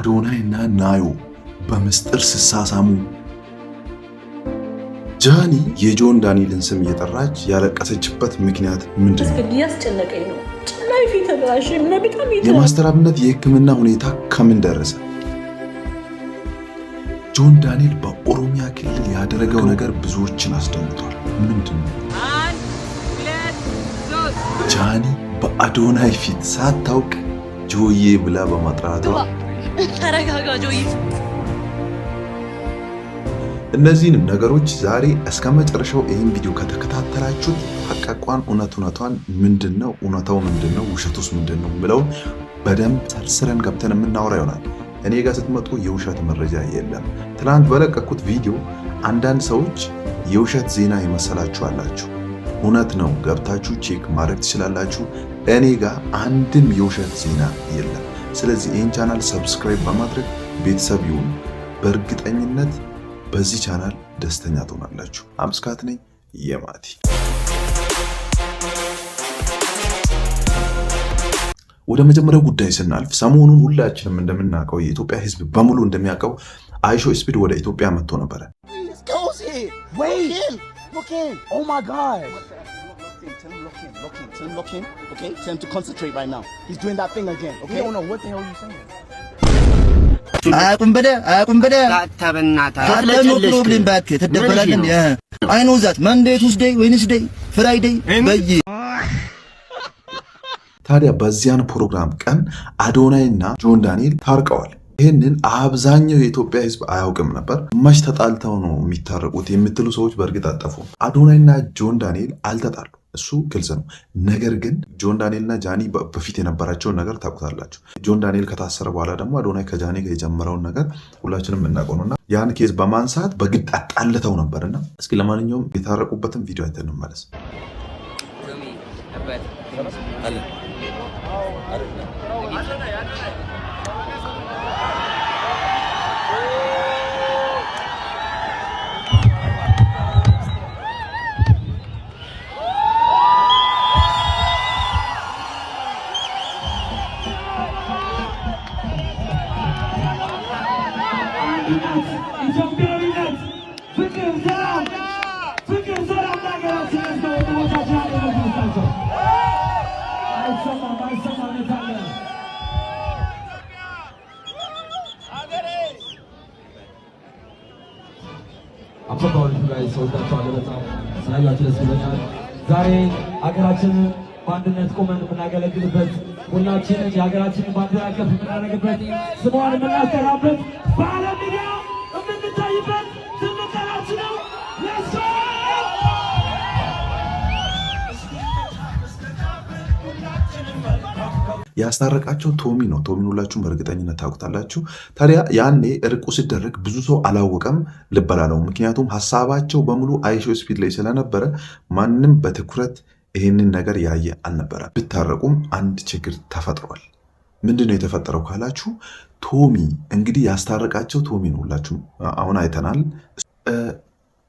አዶናይና ናዮ በምስጢር ሲሳሳሙ ጃኒ የጆን ዳንኤልን ስም እየጠራች ያለቀሰችበት ምክንያት ምንድነው? ያስጨነቀኝ ነው። ጭላይ ፊት ተራሽ በጣም የማስተር አብነት የሕክምና ሁኔታ ከምን ደረሰ? ጆን ዳንኤል በኦሮሚያ ክልል ያደረገው ነገር ብዙዎችን አስደንግጧል። ምንድነው? ጃኒ በአዶናይ ፊት ሳታውቅ ጆዬ ብላ በማጥራቷ ተረጋጋ ጆዬ። እነዚህንም ነገሮች ዛሬ እስከ መጨረሻው ይህን ቪዲዮ ከተከታተላችሁት ሐቀቋን እውነቷን ምንድነው፣ እውነታው ምንድነው፣ ውሸቱስ ምንድነው ብለው በደንብ ሰርስረን ገብተን የምናወራ ይሆናል። እኔ ጋር ስትመጡ የውሸት መረጃ የለም። ትናንት በለቀኩት ቪዲዮ አንዳንድ ሰዎች የውሸት ዜና የመሰላችሁ አላችሁ። እውነት ነው፣ ገብታችሁ ቼክ ማድረግ ትችላላችሁ። እኔ ጋር አንድም የውሸት ዜና የለም። ስለዚህ ይህን ቻናል ሰብስክራይብ በማድረግ ቤተሰብ ይሁኑ። በእርግጠኝነት በዚህ ቻናል ደስተኛ ትሆናላችሁ። አምስካት ነኝ የማቲ። ወደ መጀመሪያው ጉዳይ ስናልፍ ሰሞኑን ሁላችንም እንደምናውቀው የኢትዮጵያ ሕዝብ በሙሉ እንደሚያውቀው አይሾ ስፒድ ወደ ኢትዮጵያ መጥቶ ነበረ። Oh my God! Tell him look in. Okay, tell him to concentrate right now. He's doing that thing again. Okay. We don't know what the hell you're saying. አቁም በደ አለ ፕሮብሌም ባክ ተደበራለን። አይ ኖ ዛት መንዴይ ቱስዴይ ዌድነስዴይ ፍራይዴይ በይ። ታዲያ በዚያን ፕሮግራም ቀን አዶናይና ጆን ዳንኤል ታርቀዋል። ይህንን አብዛኛው የኢትዮጵያ ሕዝብ አያውቅም ነበር። መች ተጣልተው ነው የሚታረቁት የምትሉ ሰዎች በእርግጥ አጠፉ። አዶናይና ጆን ዳንኤል አልተጣሉ፣ እሱ ግልጽ ነው። ነገር ግን ጆን ዳንኤልና ጃኒ በፊት የነበራቸውን ነገር ታውቁታላችሁ። ጆን ዳንኤል ከታሰረ በኋላ ደግሞ አዶናይ ከጃኒ ጋር የጀመረውን ነገር ሁላችንም የምናውቀው ነውና ያን ኬዝ በማንሳት በግድ አጣልተው ነበርና እስኪ ለማንኛውም የታረቁበትን ቪዲዮ አይተን እንመለስ። ዛሬ ሀገራችንን በአንድነት ቆመን የምናገለግልበት ሁላችንን የሀገራችንን ባንዲራ ከፍ የምናደርግበት ስሟን የምናስጠራበት በዓለም ሚዲያ የምንታይበት ትልቅ ቀናችን ነው። ያስታረቃቸው ቶሚ ነው። ቶሚን ሁላችሁም በእርግጠኝነት ታውቁታላችሁ። ታዲያ ያኔ እርቁ ሲደረግ ብዙ ሰው አላወቀም ልበላለው። ምክንያቱም ሀሳባቸው በሙሉ አይሾ ስፒድ ላይ ስለነበረ ማንም በትኩረት ይህንን ነገር ያየ አልነበረ። ብታረቁም አንድ ችግር ተፈጥሯል። ምንድነው የተፈጠረው ካላችሁ ቶሚ እንግዲህ ያስታረቃቸው ቶሚ ነው። ሁላችሁም አሁን አይተናል።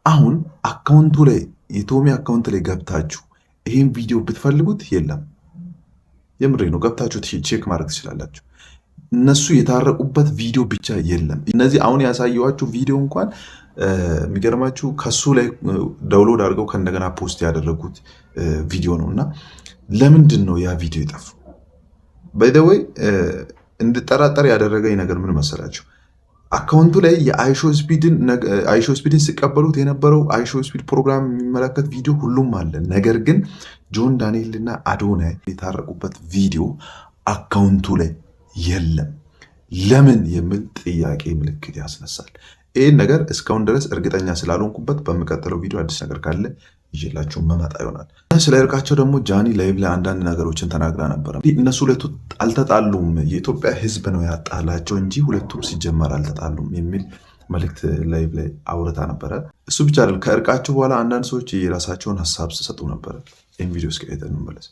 አሁን አካውንቱ ላይ የቶሚ አካውንት ላይ ገብታችሁ ይህን ቪዲዮ ብትፈልጉት የለም። የምሬ ነው። ገብታችሁ ቼክ ማድረግ ትችላላችሁ። እነሱ የታረቁበት ቪዲዮ ብቻ የለም። እነዚህ አሁን ያሳየኋችሁ ቪዲዮ እንኳን የሚገርማችሁ ከሱ ላይ ዳውንሎድ አድርገው ከእንደገና ፖስት ያደረጉት ቪዲዮ ነው። እና ለምንድን ነው ያ ቪዲዮ የጠፉ? ባይ ዘ ወይ እንድጠራጠር ያደረገኝ ነገር ምን መሰላችሁ? አካውንቱ ላይ የአይሾ ስፒድን ሲቀበሉት የነበረው አይሾ ስፒድ ፕሮግራም የሚመለከት ቪዲዮ ሁሉም አለ። ነገር ግን ጆን ዳንኤል እና አዶናይ የታረቁበት ቪዲዮ አካውንቱ ላይ የለም። ለምን የሚል ጥያቄ ምልክት ያስነሳል። ይህን ነገር እስካሁን ድረስ እርግጠኛ ስላልሆንኩበት በሚቀጥለው ቪዲዮ አዲስ ነገር ካለ ይዤላችሁ መመጣ ይሆናል። ስለ እርቃቸው ደግሞ ጃኒ ላይቭ ላይ አንዳንድ ነገሮችን ተናግራ ነበር። እነሱ ሁለቱ አልተጣሉም፣ የኢትዮጵያ ሕዝብ ነው ያጣላቸው እንጂ ሁለቱም ሲጀመር አልተጣሉም የሚል መልእክት ላይቭ ላይ አውርታ ነበረ። እሱ ብቻ አይደል፣ ከእርቃቸው በኋላ አንዳንድ ሰዎች የራሳቸውን ሀሳብ ሲሰጡ ነበረ። ይህን ቪዲዮ እስከ አይተን እንመለስ።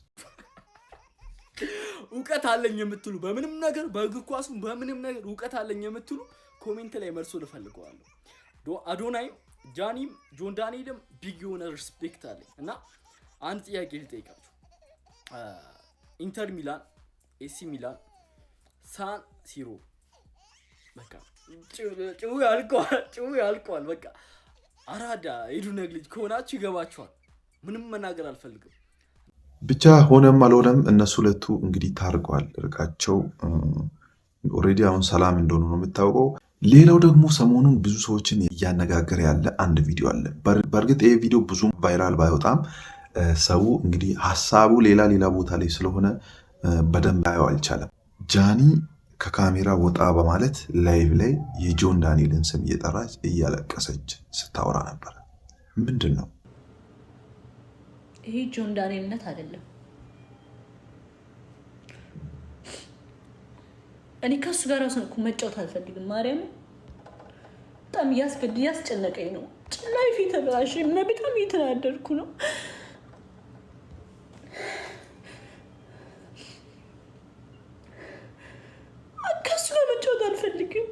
እውቀት አለኝ የምትሉ በምንም ነገር በእግር ኳሱ በምንም ነገር እውቀት አለኝ የምትሉ ኮሜንት ላይ መልሶ ልፈልገዋለሁ። አዶናይ ጃኒም ጆን ዳንኤልም ቢግ የሆነ ሪስፔክት አለኝ እና አንድ ጥያቄ ልጠይቃችሁ። ኢንተር ሚላን፣ ኤሲ ሚላን፣ ሳን ሲሮ በቃ ጭው ያልቀዋል። በቃ አራዳ ሄዱ ነግልጅ ከሆናችሁ ይገባችኋል። ምንም መናገር አልፈልግም። ብቻ ሆነም አልሆነም እነሱ ሁለቱ እንግዲህ ታርቀዋል። እርቃቸው ኦልሬዲ አሁን ሰላም እንደሆኑ ነው የምታውቀው። ሌላው ደግሞ ሰሞኑን ብዙ ሰዎችን እያነጋገረ ያለ አንድ ቪዲዮ አለ። በእርግጥ ይህ ቪዲዮ ብዙ ቫይራል ባይወጣም ሰው እንግዲህ ሀሳቡ ሌላ ቦታ ላይ ስለሆነ በደንብ ያየው አልቻለም። ጃኒ ከካሜራ ወጣ በማለት ላይቭ ላይ የጆን ዳንኤልን ስም እየጠራች እያለቀሰች ስታወራ ነበር። ምንድን ነው ይሄ? ጆን ዳንኤልነት አይደለም። እኔ ከሱ ጋር ራሱን እኮ መጫወት አልፈልግም። ማርያም በጣም እያስጨነቀኝ ነው። ጭላይ ፊት ተበላሽ እና በጣም እየተናደድኩ ነው። ከሱ ጋር መጫወት አልፈልግም።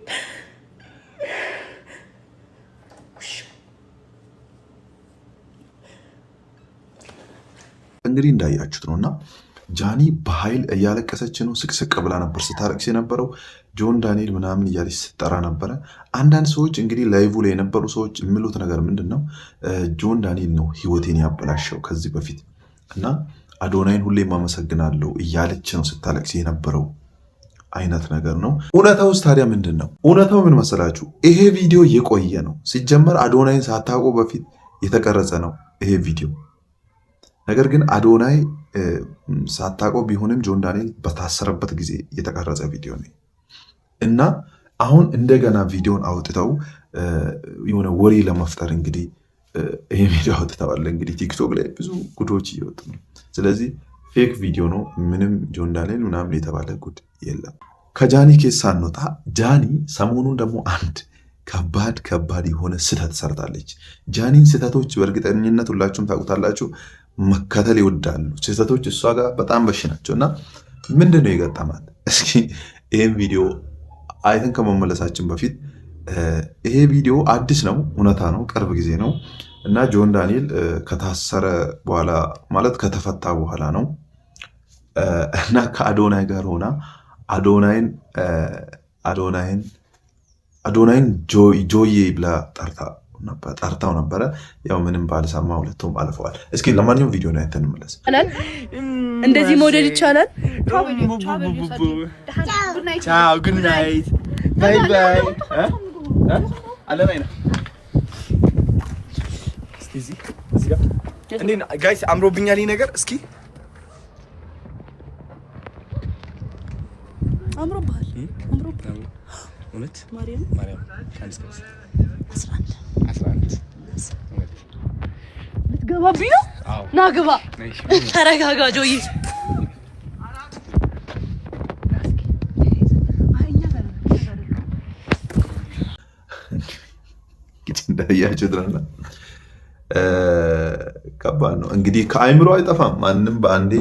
እንግዲህ እንዳያችሁት ነውና ጃኒ በኃይል እያለቀሰች ነው። ስቅስቅ ብላ ነበር ስታለቅስ የነበረው። ጆን ዳንኤል ምናምን እያለች ስትጠራ ነበረ። አንዳንድ ሰዎች እንግዲህ ላይቭ ላይ የነበሩ ሰዎች የሚሉት ነገር ምንድን ነው? ጆን ዳንኤል ነው ህይወቴን ያበላሸው ከዚህ በፊት እና አዶናይን ሁሌም አመሰግናለሁ እያለች ነው ስታለቅስ የነበረው አይነት ነገር ነው። እውነታው ውስጥ ታዲያ ምንድን ነው? እውነታው ምን መሰላችሁ? ይሄ ቪዲዮ የቆየ ነው። ሲጀመር አዶናይን ሳታውቁ በፊት የተቀረጸ ነው ይሄ ቪዲዮ። ነገር ግን አዶናይ ሳታውቀው ቢሆንም ጆን ዳንኤል በታሰረበት ጊዜ የተቀረጸ ቪዲዮ ነው እና አሁን እንደገና ቪዲዮን አውጥተው የሆነ ወሬ ለመፍጠር እንግዲህ ይሄ ቪዲዮ አውጥተዋል። እንግዲህ ቲክቶክ ላይ ብዙ ጉዶች እየወጡ ነው። ስለዚህ ፌክ ቪዲዮ ነው። ምንም ጆን ዳንኤል ምናምን የተባለ ጉድ የለም። ከጃኒ ኬስ ሳንወጣ ጃኒ ሰሞኑን ደግሞ አንድ ከባድ የሆነ ስህተት ሰርታለች። ጃኒን ስህተቶች በእርግጠኝነት ሁላችሁም ታውቁታላችሁ። መከተል ይወዳሉ። ስህተቶች እሷ ጋር በጣም በሽ ናቸው እና ምንድን ነው ይገጠማል? እስኪ ይህም ቪዲዮ አይተን ከመመለሳችን በፊት ይሄ ቪዲዮ አዲስ ነው፣ እውነታ ነው፣ ቅርብ ጊዜ ነው እና ጆን ዳንኤል ከታሰረ በኋላ ማለት ከተፈታ በኋላ ነው እና ከአዶናይ ጋር ሆና አዶናይን ጆዬ ብላ ጠርታው ነበረ። ያው ምንም ባልሰማ ሁለቱም አልፈዋል። እስኪ ለማንኛውም ቪዲዮ ነው አይተን እንመለስ። እንደዚህ መውደድ ይቻላል? ቻው ጉድ ናይት ባይ ባይ። አለማይ ነው እስቲ እዚህ ጋር እንዴ ጋይስ አምሮብኛል ይሄ ነገር። እስኪ አምሮብሃል? እውነት ማርያም ካንስከስ 11 ልትገባብኝ ነው? ና ግባ። ተረጋጋ ጆዬ። እንዳያችሁት ነው። ከባድ ነው እንግዲህ ከአይምሮ አይጠፋም ማንም በአንዴ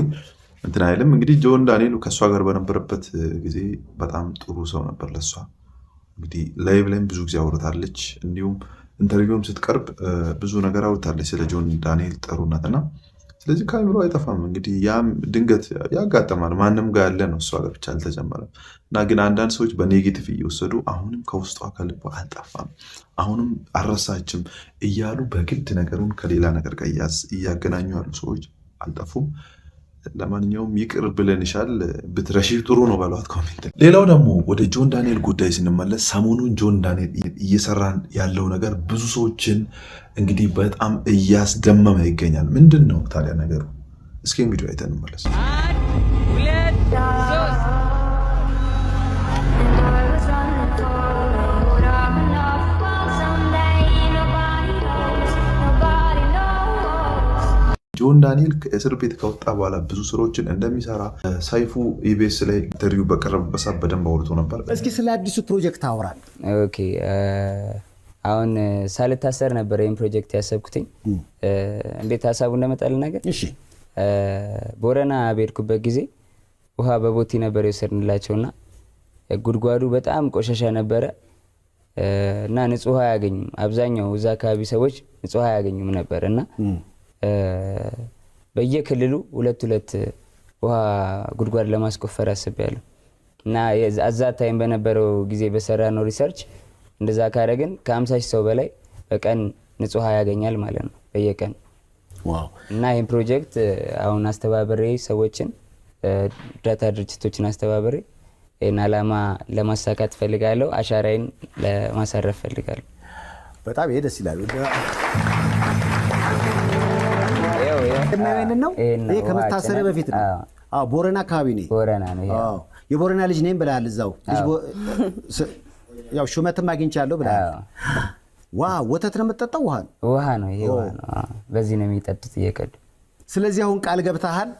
እንትን አይልም። እንግዲህ ጆን ዳንኤል ከእሷ ጋር በነበረበት ጊዜ በጣም ጥሩ ሰው ነበር ለእሷ። እንግዲህ ላይቭ ላይም ብዙ ጊዜ አውርታለች፣ እንዲሁም ኢንተርቪውም ስትቀርብ ብዙ ነገር አውርታለች ስለ ጆን ዳንኤል ጥሩነትና፣ ስለዚህ ከአይምሮ አይጠፋም። እንግዲህ ያም ድንገት ያጋጠማል፣ ማንም ጋር ያለ ነው፣ እሷ ጋር ብቻ አልተጀመረም። እና ግን አንዳንድ ሰዎች በኔጌቲቭ እየወሰዱ አሁንም ከውስጧ ከልቧ አልጠፋም፣ አሁንም አልረሳችም እያሉ በግድ ነገሩን ከሌላ ነገር ጋር እያገናኙ ያሉ ሰዎች አልጠፉም። ለማንኛውም ይቅር ብለንሻል፣ ብትረሺ ጥሩ ነው በሏት ኮሜንት። ሌላው ደግሞ ወደ ጆን ዳንኤል ጉዳይ ስንመለስ ሰሞኑን ጆን ዳንኤል እየሰራን ያለው ነገር ብዙ ሰዎችን እንግዲህ በጣም እያስደመመ ይገኛል። ምንድን ነው ታዲያ ነገሩ? እስኪ ቪዲዮ አይተን እንመለስ። ጆን ዳንኤል ከእስር ቤት ከወጣ በኋላ ብዙ ስራዎችን እንደሚሰራ ሰይፉ ኢቢኤስ ላይ ኢንተርቪው በቀረበበት ሰዓት በደንብ አውርቶ ነበር። እስኪ ስለ አዲሱ ፕሮጀክት አውራል። ኦኬ አሁን ሳልታሰር ነበር ይሄን ፕሮጀክት ያሰብኩትኝ። እንዴት ሀሳቡ እንደመጣልን ነገር እሺ፣ ቦረና በሄድኩበት ጊዜ ውሃ በቦቲ ነበር የወሰድንላቸውና ጉድጓዱ በጣም ቆሻሻ ነበረ እና ንጹህ ውሃ አያገኙም። አብዛኛው እዛ አካባቢ ሰዎች ንጹህ ውሃ አያገኙም ነበርና በየክልሉ ሁለት ውሃ ጉድጓድ ለማስቆፈር አስቤያለሁ። እና አዛ ታይም በነበረው ጊዜ በሰራነው ሪሰርች እንደዛ ካደረግን ከ50 ሺህ ሰው በላይ በቀን ንጹህ ውሃ ያገኛል ማለት ነው በየቀን። ዋው! እና ይሄን ፕሮጀክት አሁን አስተባብሬ ሰዎችን እርዳታ ድርጅቶችን አስተባብሬ ይሄን ዓላማ ለማሳካት ፈልጋለሁ። አሻራዬን ለማሳረፍ ፈልጋለሁ። በጣም ይሄ ደስ ይላል። ነው ይሄ ከመታሰር በፊት ነው። አዎ ቦረና አካባቢ ነው። ቦረና ነው ይሄ። አዎ የቦረና ልጅ ነኝ ብለሃል። እዛው ያው ሹመትም አግኝቻለሁ ብለሃል። ዋው! ወተት ነው የምትጠጣው? ውሃ ነው ይሄ። ውሃ ነው። በዚህ ነው የሚጠጡት እየቀዱ። ስለዚህ አሁን ቃል ገብተሃል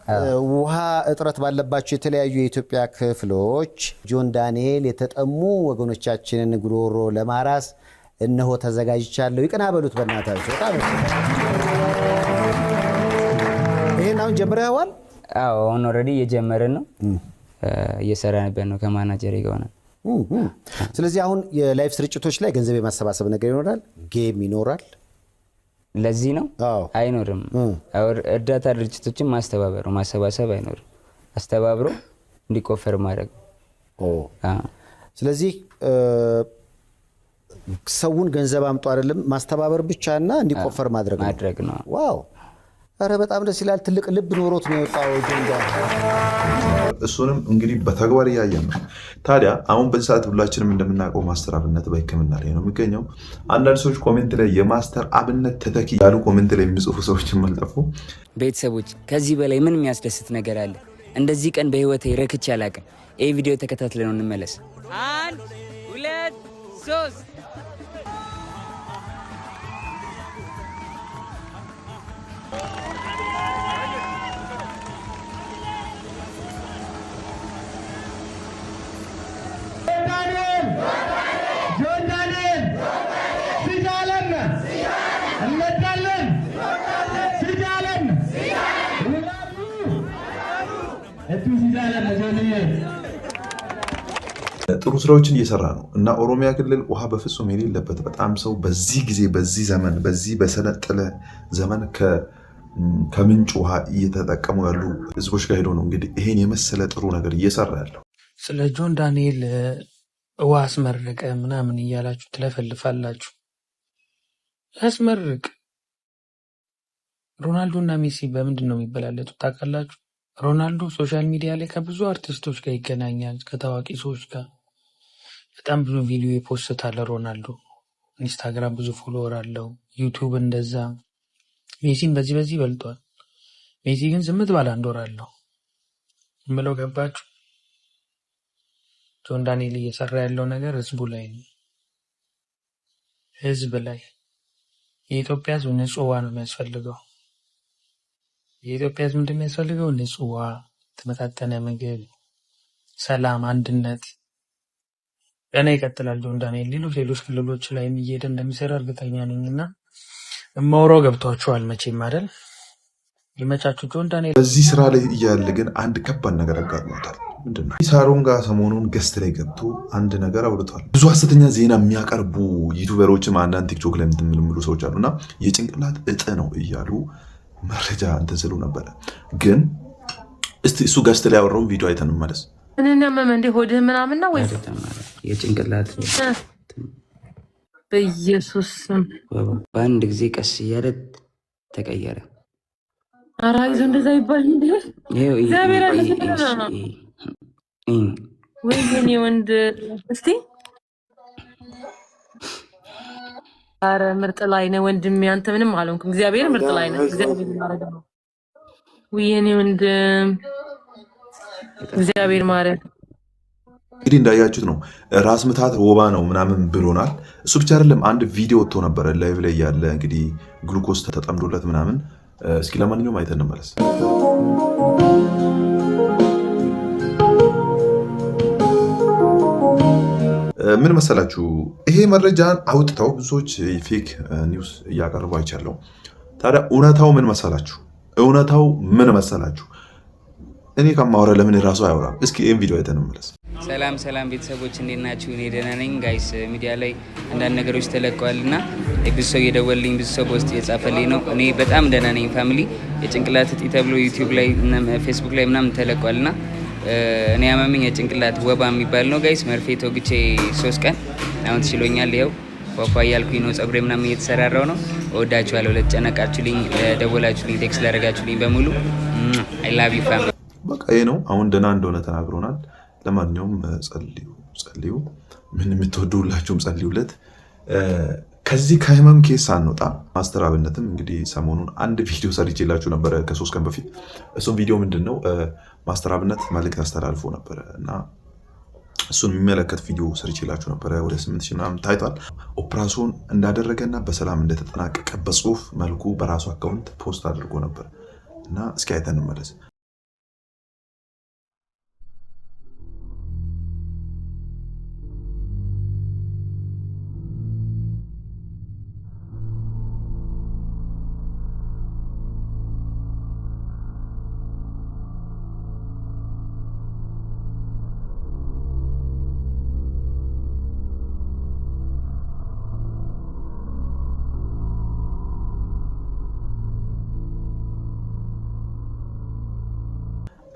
ውሃ እጥረት ባለባቸው የተለያዩ የኢትዮጵያ ክፍሎች ጆን ዳንኤል የተጠሙ ወገኖቻችንን ጉሮሮ ለማራስ እነሆ ተዘጋጅቻለሁ። ይቅና በሉት በእናታችሁ። በጣም ይሄን አሁን ጀምረዋል? አዎ አሁን ኦልሬዲ እየጀመርን ነው። እየሰራንበት ነው ከማናጀር ጋር ሆነን። ስለዚህ አሁን የላይቭ ስርጭቶች ላይ ገንዘብ የማሰባሰብ ነገር ይኖራል፣ ጌም ይኖራል። ለዚህ ነው አይኖርም። እርዳታ ድርጅቶችን ማስተባበር ማሰባሰብ አይኖርም። አስተባብሮ እንዲቆፈር ማድረግ። ስለዚህ ሰውን ገንዘብ አምጡ አይደለም ማስተባበር ብቻና እንዲቆፈር ማድረግ ነው። ዋው! አረ በጣም ደስ ይላል። ትልቅ ልብ ኖሮት ነው የወጣው ጆንዳ። እሱንም እንግዲህ በተግባር እያየን ነው። ታዲያ አሁን በዚህ ሰዓት ሁላችንም እንደምናውቀው ማስተር አብነት በሕክምና ላይ ነው የሚገኘው። አንዳንድ ሰዎች ኮሜንት ላይ የማስተር አብነት ተተኪ ያሉ ኮሜንት ላይ የሚጽፉ ሰዎችን መልጠፉ። ቤተሰቦች ከዚህ በላይ ምን የሚያስደስት ነገር አለ? እንደዚህ ቀን በህይወቴ ረክቼ አላውቅም። ይህ ቪዲዮ ተከታትለን እንመለስ። 1 2 3 ጥሩ ስራዎችን እየሰራ ነው እና ኦሮሚያ ክልል ውሃ በፍጹም የሌለበት በጣም ሰው በዚህ ጊዜ በዚህ ዘመን በዚህ በሰለጠለ ዘመን ከምንጭ ውሃ እየተጠቀሙ ያሉ ህዝቦች ጋር ሄዶ ነው እንግዲህ ይሄን የመሰለ ጥሩ ነገር እየሰራ ያለው። ስለ ጆን ዳንኤል ውሃ አስመረቀ ምናምን እያላችሁ ትለፈልፋላችሁ። ያስመርቅ። ሮናልዶ እና ሜሲ በምንድን ነው የሚበላለጡት ታውቃላችሁ? ሮናልዶ ሶሻል ሚዲያ ላይ ከብዙ አርቲስቶች ጋር ይገናኛል፣ ከታዋቂ ሰዎች ጋር በጣም ብዙ ቪዲዮ ይፖስታል። ሮናልዶ ኢንስታግራም ብዙ ፎሎወር አለው፣ ዩቲዩብ እንደዛ። ሜሲን በዚህ በልጧል። ሜሲ ግን ዝምት ባለ 1 ወር አለው ምለው። ገባችሁ? ጆን ዳንኤል እየሰራ ያለው ነገር ህዝቡ ላይ ነው፣ ህዝብ ላይ። የኢትዮጵያ ህዝብ ንጹህ ውሃ ነው የሚያስፈልገው። የኢትዮጵያ ህዝብ እንደሚያስፈልገው ንጹህ ውሃ፣ ተመጣጠነ ምግብ፣ ሰላም፣ አንድነት። ገና ይቀጥላል ጆን ዳንኤል ሌሎች ክልሎች ላይ እየሄደ እንደሚሰራ እርግጠኛ ነኝና እማውራው ገብቷችኋል መቼም አይደል? ይመቻችሁ ጆን ዳንኤል። በዚህ ስራ ላይ እያለ ግን አንድ ከባድ ነገር አጋጥሞታል። ምንድነው? ሳሮን ጋር ሰሞኑን ገስት ላይ ገብቶ አንድ ነገር አውርቷል። ብዙ ሐሰተኛ ዜና የሚያቀርቡ ዩቲዩበሮችም አንዳንድ ቲክቶክ ላይ የምትምልምሉ ሰዎች አሉና የጭንቅላት እጥ ነው እያሉ መረጃ እንትን ስሉ ነበረ። ግን እስቲ እሱ ገስት ላይ ያወራውን ቪዲዮ አይተን እንመለስ። እኔና መመ እንደ ሆድህ ምናምን ነው ወይስ የጭንቅላት? በኢየሱስ ስም በአንድ ጊዜ ቀስ እያለ ተቀየረ። ኧረ አይዞህ እንደዛ ይባል እንዴ? እግዚአብሔር አለ ወይ የኔ ወንድ እስቲ። ኧረ ምርጥ ላይ ነህ ወንድሜ፣ አንተ ምንም አልሆንኩም። እግዚአብሔር ምርጥ ላይ ነህ። እግዚአብሔር ማረግ ነው ወይ የኔ ወንድም፣ እግዚአብሔር ማረግ። እንግዲህ እንዳያችሁት ነው ራስ ምታት ወባ ነው ምናምን ብሎናል። እሱ ብቻ አይደለም፣ አንድ ቪዲዮ ወጥቶ ነበረ ላይቭ ላይ ያለ እንግዲህ ግሉኮስ ተጠምዶለት ምናምን። እስኪ ለማንኛውም አይተን እንመለስ። ምን መሰላችሁ? ይሄ መረጃን አውጥተው ብዙዎች ፌክ ኒውስ እያቀርቡ አይቻለሁ። ታዲያ እውነታው ምን መሰላችሁ? እኔ ከማወራ ለምን ራሱ አያወራም? እስኪ ይህን ቪዲዮ አይተን እንመለስ። ሰላም ቤተሰቦች እንዴት ናችሁ? እኔ ደህና ነኝ። ጋይስ ሚዲያ ላይ አንዳንድ ነገሮች ተለቀዋል እና ብዙ ሰው እየደወልልኝ ብዙ ሰው በውስጥ እየጻፈልኝ ነው። እኔ በጣም ደህና ነኝ ፋሚሊ። የጭንቅላት እጢ ተብሎ ዩቲዩብ ላይ ፌስቡክ ላይ ምናምን ተለቀዋል እና እኔ ያመመኝ የጭንቅላት ወባ የሚባል ነው ጋይስ። መርፌ ተወግቼ 3 ቀን አሁን ተሽሎኛል። ይኸው ፏፏ እያልኩኝ ነው። ጸጉሬ ምናምን እየተሰራራው ነው። እወዳችኋለሁ። ለተጨነቃችሁልኝ፣ ለደወላችሁልኝ፣ ቴክስት ላደረጋችሁልኝ በሙሉ አይ ላቭ ዩ ፋሚሊ። በቃ ይሄ ነው። አሁን ደህና እንደሆነ ተናግሮናል። ለማንኛውም ጸልዩ። ምን የምትወዱ ሁላችሁም ጸልዩለት። ከዚህ ከህመም ኬስ ሳንወጣ ማስተር አብነትም እንግዲህ ሰሞኑን አንድ ቪዲዮ ሰርቼላችሁ ነበረ ከ3 ቀን በፊት። እሱም ቪዲዮ ምንድን ነው ማስተር አብነት መልእክት አስተላልፎ ነበረ እና እሱን የሚመለከት ቪዲዮ ሰርቼላችሁ ነበረ። ወደ 8,000 ምናምን ታይቷል። ኦፕራሲዮን እንዳደረገና በሰላም እንደተጠናቀቀ በጽሁፍ መልኩ በራሱ አካውንት ፖስት አድርጎ ነበር እና እስኪ አይተን እንመለስ።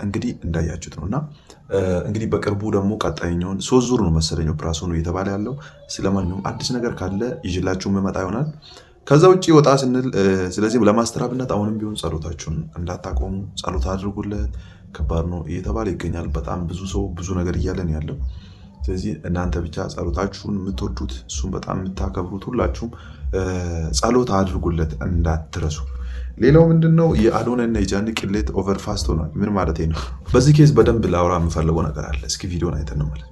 እንግዲህ እንዳያችሁት ነውና እንግዲህ በቅርቡ ደግሞ ቀጣይኛውን 3 ዙር ነው መሰለኝ ኦፕራሲዮኑ እየተባለ ያለው። ስለማንኛውም አዲስ ነገር ካለ ይዤላችሁ መመጣ ይሆናል። ከዛ ውጪ ወጣ ስንል ስለዚህ ለማስተር አብነት አሁንም ቢሆን ጸሎታችሁን እንዳታቆሙ፣ ጸሎት አድርጉለት። ከባድ ነው እየተባለ ይገኛል። በጣም ብዙ ሰው ብዙ ነገር እያለን ያለው። ስለዚህ እናንተ ብቻ ጸሎታችሁን የምትወዱት እሱም በጣም የምታከብሩት ሁላችሁም ጸሎት አድርጉለት እንዳትረሱ። ሌላው ምንድነው የአዶናይ እና የጃኒ ቅሌት ኦቨርፋስት ሆኗል። ምን ማለት ነው? በዚህ ኬዝ በደንብ ላውራ የምፈልገው ነገር አለ። እስኪ ቪዲዮን አይተን ነው ማለት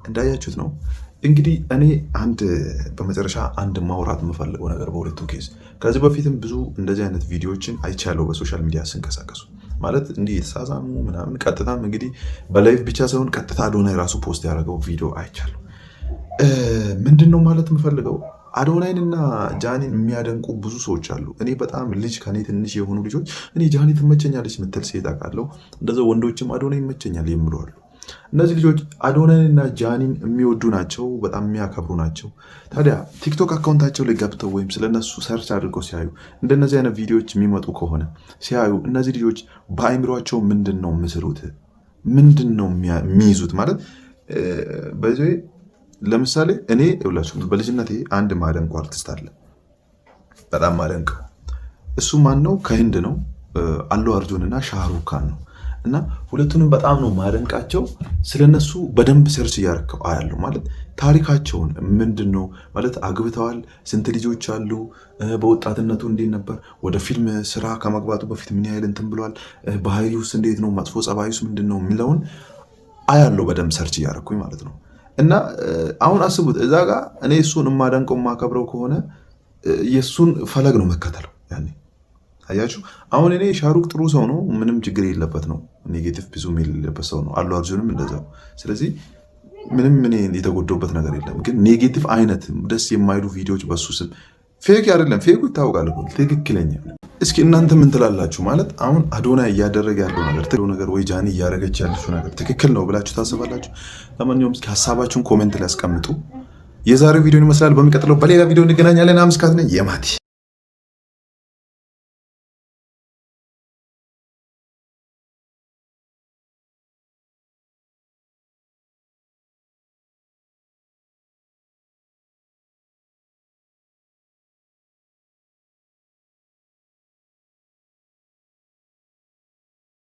እንዳያችሁት ነው። እንግዲህ እኔ በመጨረሻ አንድ ማውራት የምፈልገው ነገር በሁለቱ ኬዝ ከዚህ በፊትም ብዙ እንደዚህ አይነት ቪዲዮዎችን አይቻለሁ በሶሻል ሚዲያ ስንቀሳቀሱ ማለት እንዲህ የተሳሳሙ ምናምን ቀጥታም እንግዲህ በላይቭ ብቻ ሳይሆን ቀጥታ አዶናይ ራሱ ፖስት ያደረገው ቪዲዮ አይቻለሁ። ምንድን ነው ማለት የምፈልገው አዶናይንና ጃኒን የሚያደንቁ ብዙ ሰዎች አሉ። እኔ በጣም ልጅ ከኔ ትንሽ የሆኑ ልጆች እኔ ጃኒ ትመቸኛለች ምትል ሴት አውቃለሁ። እንደዛ ወንዶችም አዶናይ ይመቸኛል የሚሉ አሉ። እነዚህ ልጆች አዶናይንና ጃኒን የሚወዱ ናቸው፣ በጣም የሚያከብሩ ናቸው። ታዲያ ቲክቶክ አካውንታቸው ላይ ገብተው ወይም ስለነሱ ሰርች አድርገው ሲያዩ እንደነዚህ አይነት ቪዲዮዎች የሚመጡ ከሆነ ሲያዩ እነዚህ ልጆች በአይምሯቸው ምንድን ነው ምስሩት? ምንድን ነው የሚይዙት? ማለት በዚህ ለምሳሌ እኔ ሁላችሁ በልጅነቴ አንድ ማደንቀው አርቲስት አለ፣ በጣም ማደንቀው። እሱ ማን ነው? ከህንድ ነው። አሉ አርጁን እና ሻህሩክ ካን ነው። እና ሁለቱንም በጣም ነው ማደንቃቸው። ስለነሱ በደንብ ሰርች እያረከው አያለሁ። ማለት ታሪካቸውን ምንድን ነው ማለት አግብተዋል፣ ስንት ልጆች አሉ፣ በወጣትነቱ እንዴት ነበር፣ ወደ ፊልም ስራ ከመግባቱ በፊት ምን ያህል እንትን ብሏል፣ ባህሪውስ እንዴት ነው፣ መጥፎ ጸባዩስ ምንድን ነው የሚለውን አያለሁ በደንብ ሰርች እያረኩኝ ማለት ነው። እና አሁን አስቡት እዛ ጋር እኔ እሱን የማደንቀው የማከብረው ከሆነ የእሱን ፈለግ ነው መከተለው። ያኔ አያችሁ አሁን እኔ ሻሩክ ጥሩ ሰው ነው፣ ምንም ችግር የለበት ነው፣ ኔጌቲቭ ብዙ የሌለበት ሰው ነው። አሉ አርጁንም እንደዛው። ስለዚህ ምንም እኔ የተጎደውበት ነገር የለም። ግን ኔጌቲቭ አይነት ደስ የማይሉ ቪዲዮዎች በሱ ስም ፌክ አይደለም፣ ፌኩ ይታወቃል፣ ትክክለኛ። እስኪ እናንተ ምን ትላላችሁ? ማለት አሁን አዶናይ እያደረገ ያለው ነገር ወይ ጃኒ እያደረገች ያለችው ነገር ትክክል ነው ብላችሁ ታስባላችሁ? ለማንኛውም እስኪ ሀሳባችሁን ኮሜንት ላይ አስቀምጡ። የዛሬው ቪዲዮ ይመስላል። በሚቀጥለው በሌላ ቪዲዮ እንገናኛለን። አምስካት ነኝ የማቲ